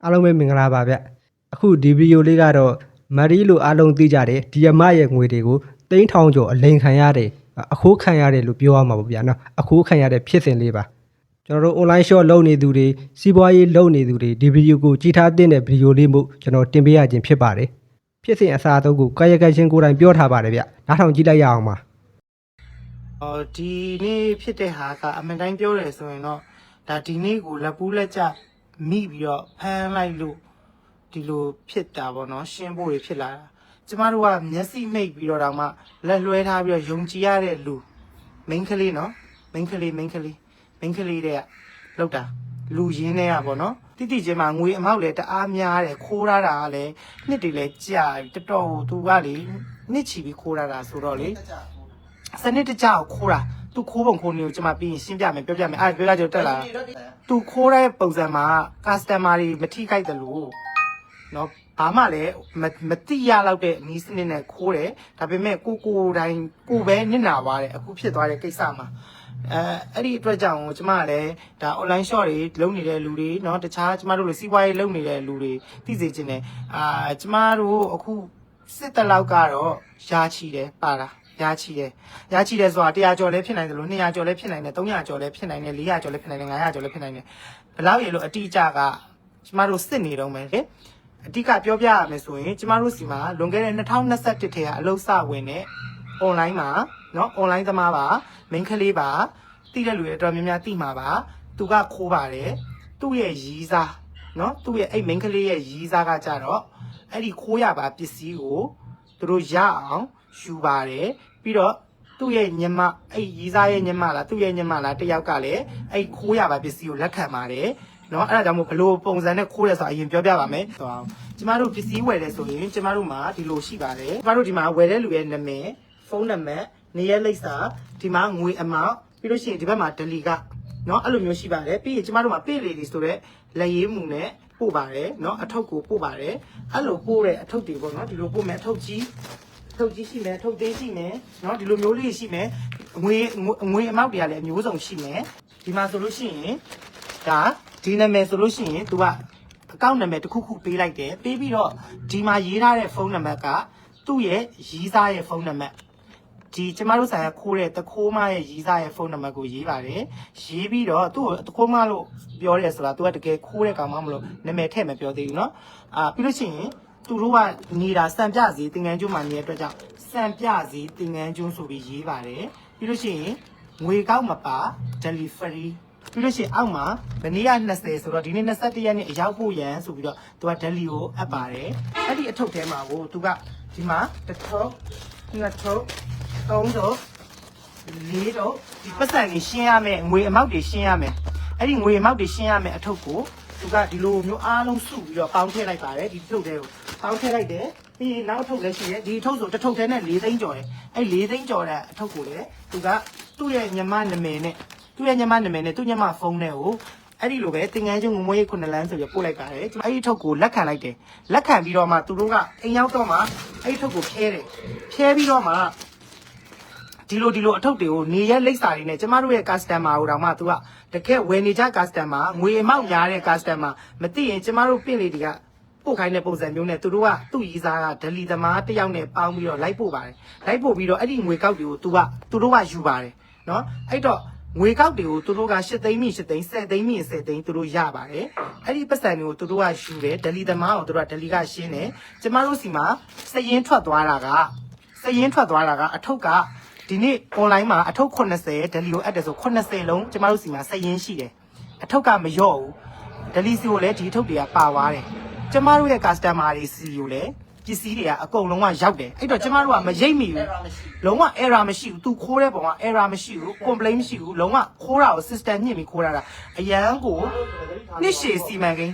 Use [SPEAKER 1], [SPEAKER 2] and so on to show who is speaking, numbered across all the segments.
[SPEAKER 1] အားလုံးပဲမင်္ဂလာပါဗျအခုဒီဗီဒီယိုလေးကတော့မရီလိုအားလုံးသိကြတယ်ဒီအမရဲ့ငွေတွေကိုသိန်းထောင်ကျော်အလိန်ခံရတယ်အခိုးခံရတယ်လို့ပြောရမှာပေါ့ဗျာနော်အခိုးခံရတဲ့ဖြစ်စဉ်လေးပါကျွန်တော်တို့ online shop လုပ်နေသူတွေစီးပွားရေးလုပ်နေသူတွေဒီဗီဒီယိုကိုကြည့်ထားတဲ့ဗီဒီယိုလေးမို့ကျွန်တော်တင်ပေးရခြင်းဖြစ်ပါတယ်ဖြစ်စဉ်အစားအသောက်ကိုကာယကံရှင်ကိုယ်တိုင်ပြောထားပါတယ်ဗျနားထောင်ကြည့်လိုက်ရအောင်ပါ
[SPEAKER 2] ဒီနေ့ဖြစ်တဲ့ဟာကအမှန်တိုင်းပြောတယ်ဆိုရင်တော့ဒါဒီနေ့ကိုလက်ပူးလက်ကျမိပြီးတော့ဖမ်းလိုက်လို့ဒီလိုဖြစ်တာပေါ့နော်ရှင်းဖို့တွေဖြစ်လာတာကျမတို့ကမျက်စိမိတ်ပြီးတော့တောင်မှလက်လွှဲထားပြီးတော့ယုံကြည်ရတဲ့လူမိန်းကလေးနော်မိန်းကလေးတဲ့လောက်တာလူရင်းတဲ့ကပေါ့နော်တိချင်းမှာငွေအမောက်လည်းတအားများတယ်ခိုးရတာကလည်းနှစ်တွေလည်းကြာတော်တော်သူကလေနှစ်ချီပြီးခိုးရတာဆိုတော့လေစနစ်တကျကိုခိုးတာသူခိုးပုံခိုးနေကိုကျွန်မပြီးရင်ရှင်းပြမယ်ပြောပြမယ်အဲ့ပြောကြကြတက်လာသူခိုးတဲ့ပုံစံမှာ customer တွေမထိခိုက်တယ်လို့နော်ဘာမှလည်းမတိရလောက်တဲ့နီးစနစ်နဲ့ခိုးတယ်ဒါပေမဲ့ကိုတိုင်းကိုပဲနစ်နာသွားတယ်အခုဖြစ်သွားတဲ့ကိစ္စမှာအဲ့ဒီအတွက်ကြောင့်ကျွန်မကလည်းဒါ online shop တွေလုပ်နေတဲ့လူတွေเนาะတခြားကျွန်မတို့လိုစီးပွားရေးလုပ်နေတဲ့လူတွေသိစေချင်တယ်ကျွန်မတို့အခုစစ်တလောက်ကတော့ရာချီတယ်ပါတာရာချီတယ်ဆိုတာ100ကျော်လည်းဖြစ်နိုင်တယ်လို့200ကျော်လည်းဖြစ်နိုင်တယ်300ကျော်လည်းဖြစ်နိုင်တယ်400ကျော်လည်းဖြစ်နိုင်တယ်500ကျော်လည်းဖြစ်နိုင်တယ်ဘယ်လောက်ရေလို့အတိအကျကကျမတို့စစ်နေတော့မယ်လေအတိအကျပြောပြရမယ်ဆိုရင်ကျမတို့စီမှာလွန်ခဲ့တဲ့2021ထဲကအလုပ်စဝင်တဲ့ online မှာเนาะ online သမားပါမိန်းကလေးပါတိတဲ့လူတွေအတော်များများတိမှာပါသူကခိုးပါတယ်သူ့ရဲ့ရီးစားเนาะသူ့ရဲ့အဲ့မိန်းကလေးရဲ့ရီးစားကကြတော့အဲ့ဒီခိုးရပါပစ္စည်းကိုသူတို့ရအောင်ယူပါတယ်ပြီးတော့သူ့ရဲ့ညမအဲ့ရီးစားရဲ့ညမလားသူ့ရဲ့ညမလားတယောက်ကလည်းအဲ့ခိုးရပါပစ္စည်းကိုလက်ခံပါတယ်နော်အဲ့ဒါကြောင့်မို့ဘလို့ပုံစံနဲ့ခိုးရဲဆိုအရင်ပြောပြပါမယ်ကျမတို့ပစ္စည်းဝယ်တယ်ဆိုရင်ကျမတို့မှာဒီလိုရှိပါတယ်ကျမတို့ဒီမှာဝယ်တဲ့လူရဲ့နာမည်ဖုန်းနံပါတ်နေရာလိပ်စာဒီမှာငွေအမောက်ပြီးလို့ရှိရင်ဒီဘက်မှာဒလီကနော်အဲ့လိုမျိုးရှိပါတယ်ပြီးရင်ကျမတို့မှာပေလေတွေဆိုတော့လက်ရေးမှုနဲ့ပို့ပါတယ်နော်အထုပ်ကိုပို့ပါတယ်အဲ့လိုပို့တဲ့အထုပ်တွေပေါ့နော်ဒီလိုပို့မယ်အထုပ်ကြီးရှိမယ်ထုတ်သေးရှိမယ်เนาะဒီလိုမျိုးလေးရှိမယ်ငွေအမောက်တွေကလည်းအမျိုးစုံရှိမယ်ဒီမှာဆိုလို့ရှိရင်ဒါဒီနာမည်ဆိုလို့ရှိရင် तू ကအကောင့်နာမည်တစ်ခုခုပေးလိုက်တယ်ပေးပြီးတော့ဒီမှာရေးထားတဲ့ဖုန်းနံပါတ်ကသူ့ရဲ့ရီးစားရဲ့ဖုန်းနံပါတ်ဒီကျမတို့ဆိုင်ကခိုးတဲ့တခိုးမရဲ့ရီးစားရဲ့ဖုန်းနံပါတ်ကိုရေးပါတယ်ရေးပြီးတော့သူ့ကိုတခိုးမလို့ပြောရဲဆိုတာ तू ကတကယ်ခိုးတဲ့ကောင်မှမလို့နာမည်ထည့်မပြောသေးဘူးเนาะပြီးလို့ရှိရင်သူတို့ကနေတာစံပြစီသင်္ကန်းကျွန်းမှာနေတဲ့အတွက်ကြောင့်စံပြစီသင်္ကန်းကျွန်းဆိုပြီးရေးပါတယ်ပြီးလို့ရှိရင်ငွေကောက်မပါ delivery ပြီးလို့ရှိရင်အောက်မှာမနေ့က20ဆိုတော့ဒီနေ့21ရက်နေ့အရောက်ဖို့ရန်ဆိုပြီးတော့သူက deli ကိုအပ်ပါတယ်အဲ့ဒီအထုပ်ထဲမှာကိုသူကဒီမှာတစ်ထုပ်နှစ်ထုပ်သုံးထုပ်လေးထုပ်ဒီပတ်စံကြီးရှင်းရမယ်ငွေအမောက်တွေရှင်းရမယ်အဲ့ဒီငွေအမောက်တွေရှင်းရမယ်အထုပ်ကိုသူကဒီလိုမျိုးအားလုံးစုပြီးတော့ပေါင်းထည့်လိုက်ပါတယ်ဒီထုပ်တွေကိုပေါင်းထည့်လိုက်တယ်ပြီးရင်နောက်ထုတ်လည်းရှိတယ်ဒီထုတ်ဆိုတစ်ထုတ်ထဲနဲ့4သိန်းကျော်တယ်အဲ့4သိန်းကျော်တဲ့အထုတ်ကိုလည်းသူကသူ့ရဲ့ညမနာမည်နဲ့သူ့ညမဖုန်းနဲ့ကိုအဲ့ဒီလိုပဲတင်ငန်းကျွန်းငွေရေး9လမ်းဆိုပြီးပို့လိုက်ပါတယ်အဲ့ဒီထုတ်ကိုလက်ခံလိုက်တယ်လက်ခံပြီးတော့မှသူတို့ကအိမ်ရောက်တော့မှအဲ့ဒီထုတ်ကိုဖြဲတယ်ဖြဲပြီးတော့မှဒီလိုအထုပ်တွေကိုနေရက်လိပ်စာတွေနဲ့ကျမတို့ရဲ့ customer ကိုတောင်မှသူကတကယ်ဝယ်နေကြ customer ငွေအမောက်ရတဲ့ customer မသိရင်ကျမတို့ပင့်လေတွေကပို့ခိုင်းတဲ့ပုံစံမျိုးနဲ့သူတို့ကသူ့ရီးစားကဒလီသမားတယောက်နဲ့ပေါင်းပြီးတော့လိုက်ပို့ပါတယ်လိုက်ပို့ပြီးတော့အဲ့ဒီငွေကောက်တွေကိုသူတို့ကယူပါတယ်နော်အဲ့တော့ငွေကောက်တွေကိုသူတို့က8သိန်းမိ8သိန်း10သိန်းမိ10သိန်းသူတို့ရပါတယ်အဲ့ဒီပတ်စံတွေကိုသူတို့ကယူတယ်ဒလီသမားကိုသူတို့ကဒလီကရှင်းတယ်ကျမတို့စီမှာစရင်ထွက်သွားတာကအထုပ်ကဒီနေ့ online မှာအထုပ်80ဒလီကိုအပ်တယ်ဆို80လုံးကျမတို့စီမှာစရင်ရှိတယ်အထုပ်ကမလျော့ဘူးဒလီစီကိုလည်းဒီအထုပ်တွေကပါသွားတယ်ကျမတို့ရဲ့ customer တွေစီကိုလည်းပစ္စည်းတွေကအကုန်လုံးကရောက်တယ်အဲ့တော့ကျမတို့ကမရိပ်မိဘူးလုံးဝ error မရှိဘူးသူခိုးတဲ့ပုံက error မရှိဘူး complaint မရှိဘူးလုံးဝခိုးတာကို system ညှစ်ပြီးခိုးတာအရန်ကိုနှစ်ရှည်စီမံကိန်း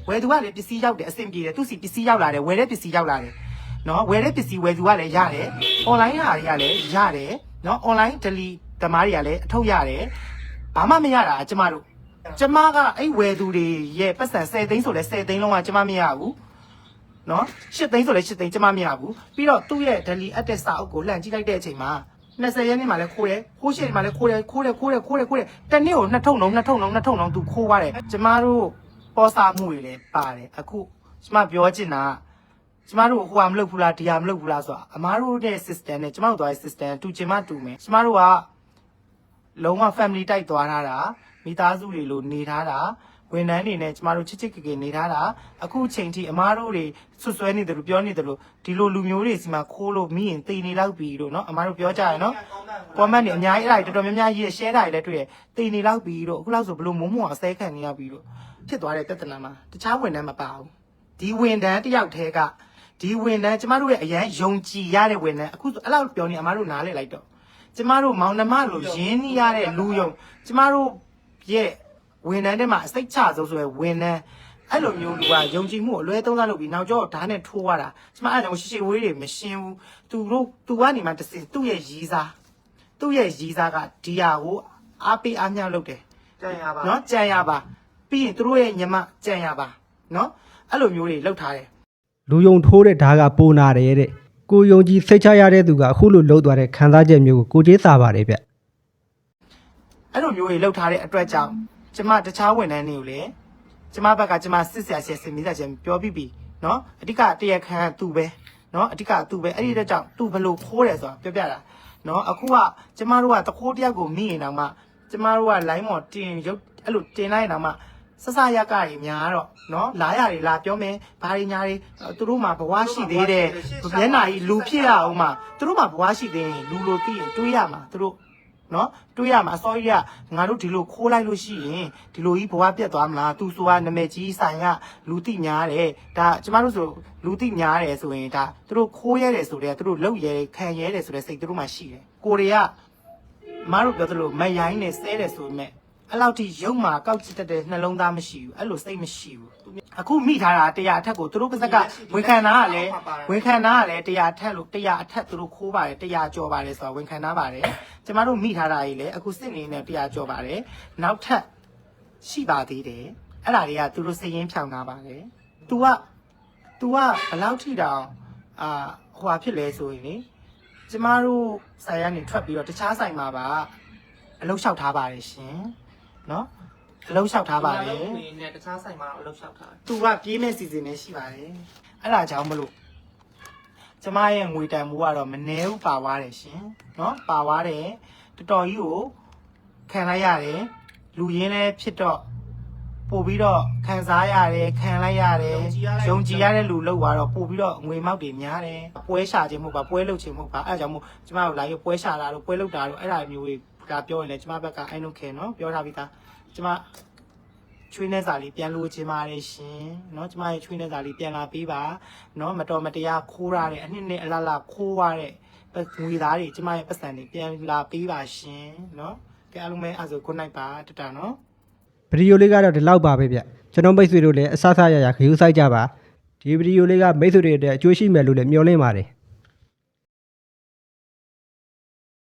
[SPEAKER 2] ဝယ်သူကလည်းပစ္စည်းရောက်တယ်အဆင်ပြေတယ်သူစီပစ္စည်းရောက်လာတယ်ဝယ်တဲ့ပစ္စည်းရောက်လာတယ်နော်ဝယ်တဲ့ပစ္စည်းဝယ်သူကလည်းရတယ် online ဟာတွေကလည်းရတယ်နော် online deli သမားတွေကလည်းအထုတ်ရတယ်ဘာမှမရတာကျမကအဲ့ဝယ်သူတွေရဲ့ပတ်စံ10သိန်းဆိုလဲ10သိန်းလုံးကကျမမရဘူးနော်8သိန်းဆိုလဲ8သိန်းကျမမရဘူးပြီးတော့သူ့ရဲ့ deli အပ်တဲ့စာအုပ်ကိုလှန်ကြည့်လိုက်တဲ့အချိန်မှာ20ရက်နေ့မှာလဲခိုးတယ်ခိုးရှေ့မှာလဲခိုးတယ်တနေ့ကို2ထုံလုံးသူခိုးသွားတယ်ကျမတို့ ပေါ်စာမှုတွေလည်းပါတယ်အခုကျမပြောချင်တာကျမတို့ဟိုဟာမလုပ်ဘူးလားဒီဟာမလုပ်ဘူးလားဆိုတာအမားတို့ရဲ့ system နဲ့ကျမတို့သွားတဲ့ system တူချင်မှတူမယ်ကျမတို့ကလုံးဝ family တိုက်သွားထားတာမိသားစုတွေလိုနေထားတာဝန်ထမ်းတွေနဲ့ကျမတို့ချစ်ချစ်ကြည်ကြည်နေထားတာအခုချိန်ထိအမားတို့တွေဆွဆွဲနေတယ်လို့ပြောနေတယ်လို့ဒီလိုလူမျိုးတွေစီမှာခိုးလို့မိရင်တေနေလောက်ပြီလို့เนาะအမားတို့ပြောကြရယ်เนาะ comment တွေအများကြီးအဲ့ဒါတော်တော်များများရေး share တာတွေလည်းတွေ့တယ်တေနေလောက်ပြီလို့အခုလောက်ဆိုဘလို့မုံမုံအစဲခံနေရပြီလို့ဖြစ်သွားတဲ့ပြဿနာမှာတခြားဝန်ထမ်းမပါဘူးဒီဝန်ထမ်းတယောက်တည်းကဒီဝန်ထမ်းကျမတို့ရဲ့အရန်ယုံကြည်ရတဲ့ဝန်ထမ်းအခုဆိုအဲ့လောက်ပြောနေအမားတို့နားလဲလိုက်တော့ကျမတို့မောင်နှမလိုရင်းနှီးရတဲ့လူယုံကျမတို့ရဲ့ဝန်ထမ်းတွေမှာအစိတ်ချဆုံးဆိုရယ်ဝန်ထမ်းအဲ့လိုမျိုးလူကယုံကြည်မှုအလွဲသုံးစားလုပ်ပြီးနောက်ကျောဓာတ်နဲ့ထိုးရတာကျမအဲ့ကြောင့်ရှိရှိဝေးတွေမရှင်းဘူးသူကနေမှတစ်စင်သူ့ရဲ့ရီးစားကဒီဟာကိုအားပေးအားမြောက်လုပ်တယ်ကြံရပါเนาะကြံရပါပြီးရင်သူတို့ရဲ့ညမကြံရပါเนาะအဲ့လိုမျိုးတွေလုပ်ထားတယ်
[SPEAKER 1] လူယုံထိုးတဲ့ဓာတ်ကပိုနာတယ်တဲ့ကိုယုံကြည်စိတ်ချရတဲ့သူကအခုလိုလှုပ်သွားတဲ့ခံစားချက်မျိုးကိုကိုကျေးစာပါတယ်ဗျ
[SPEAKER 2] အဲ့လိုမျိုးတွေလှုပ်ထားတဲ့အတွက်ကြောင့်ကျမတခြားဝန်ထမ်းတွေကိုလည်းကျမဘက်ကကျမစစ်ဆရာဆရာစင်မိသားချင်းပြောပြီးပြီเนาะအဓိကတရခန့်သူပဲเนาะအဓိကသူပဲအဲ့ဒီအတွက်ကြောင့်သူဘလို့ခိုးတယ်ဆိုတာပြောပြတာเนาะအခုကကျမတို့ကတခိုးတယောက်ကိုမိရင်တော့မှကျမတို့က line မော်တင်ရုပ်အဲ့လိုတင်လိုက်ရင်တော့မှဆဆရကကြီးများတော့เนาะလာရတွေလာပြောမယ်ဘာတွေညာတွေသူတို့မှာဘဝရှိသေးတယ်မျက်နှာကြီးလူဖြစ်ရအောင်မှာသူတို့မှာဘဝရှိသေးရင်လူလိုသိရင်တွေးရမှာသူတို့เนาะတွေးရမှာအစောကြီးကငါတို့ဒီလိုခိုးလိုက်လို့ရှိရင်ဒီလိုကြီးဘဝပြတ်သွားမလားသူဆိုတာနာမည်ကြီးဆိုင်ကလူသိများတယ်ဒါကျမတို့ဆိုလူသိများတယ်ဆိုရင်ဒါသူတို့ခိုးရတယ်ဆိုတဲ့သူတို့လောက်ရဲခံရဲတယ်ဆိုတဲ့စိတ်သူတို့မှရှိတယ်ကိုတွေကမတို့ပြောသလိုမရိုင်းနဲ့ဆဲတယ်ဆိုပေမဲ့အဲ့လောက်ထိရုံမှာကောက်ချစ်တဲ့နှလုံးသားမရှိဘူးအဲ့လိုစိတ်မရှိဘူးအခုမိထားတာတရားအထက်ကိုသူတို့ပါဇက်ကဝန်ခံတာကလည်းတရားအထက်လို့တရားအထက်သူတို့ခိုးပါတယ်တရားကြော်ပါတယ်ဆိုတာဝန်ခံတာပါတယ်ကျမတို့မိထားတာကြီးလည်းအခုစစ်နေနဲ့တရားကြော်ပါတယ်နောက်ထပ်ရှိပါသေးတယ်အဲ့ဒါတွေကသူတို့စည်ရင်းဖြောင်းထားပါတယ် तू ကဘယ်လောက်ထိတောင်ဟိုဟာဖြစ်လဲဆိုရင်လေကျမတို့ဆိုင်ကနေထွက်ပြီးတော့တခြားဆိုင်မှာပါအလုပ်လျှောက်ထားပါတယ်ရှင်နော်အလုပ်လျှောက်ထားပါတယ်နဲ့တခြားဆိုင်မှာအလုပ်လျှောက်ထားသူကပြေးမဲ့စီစဉ်နေရှိပါတယ်အဲ့ဒါကြောင့်မလို့ကျမရဲ့ငွေတန်မိုးကတော့မနှဲဘူးပါသွားတယ်ရှင်နော်ပါသွားတယ်တော်တော်ကြီးကိုခံလိုက်ရတယ်လူရင်းလည်းဖြစ်တော့ပို့ပြီးတော့ခံစားရတယ်ခံလိုက်ရတယ်ယုံကြည်ရတဲ့လူလောက်သွားတော့ပို့ပြီးတော့ငွေမောက်တွေများတယ်ပွဲရှာခြင်းမဟုတ်ပါပွဲလုပ်ခြင်းမဟုတ်ပါအဲ့ဒါကြောင့်မို့ကျမတို့လာရုပ်ပွဲရှာတာတို့ပွဲလုပ်တာတို့အဲ့ဒါမျိုးတွေဒါပြောရင်လည်းကျမဘက်ကအိုင်းလို့ခဲနော်ပြောထားပြီးသားကျမချွေးနေစာလေးပြန်လို့ခြင်းပါတယ်ရှင်နော်ကျမရဲ့ချွေးနေစာလေးပြန်လာပေးပါနော်မတော်မတရားခိုးရတဲ့အနှစ်နဲ့အလားလားခိုးရတဲ့ငွေသားတွေကျမရဲ့ပတ်စံတွေပြန်လာပေးပါရှင်နော်ကဲအားလုံးပဲအဲ့ဆို good night ပါတတနော်
[SPEAKER 1] ဗီဒီယိုလေးကတော့ဒီလောက်ပါပဲဗျကျွန်တော်မိတ်ဆွေတို့လည်းအဆအဆရရခရူးဆိုင်ကြပါဒီဗီဒီယိုလေးကမိတ်ဆွေတွေအတွက်အကျိုးရှိမယ်လို့လည်းမျှော်လင့်ပါတယ်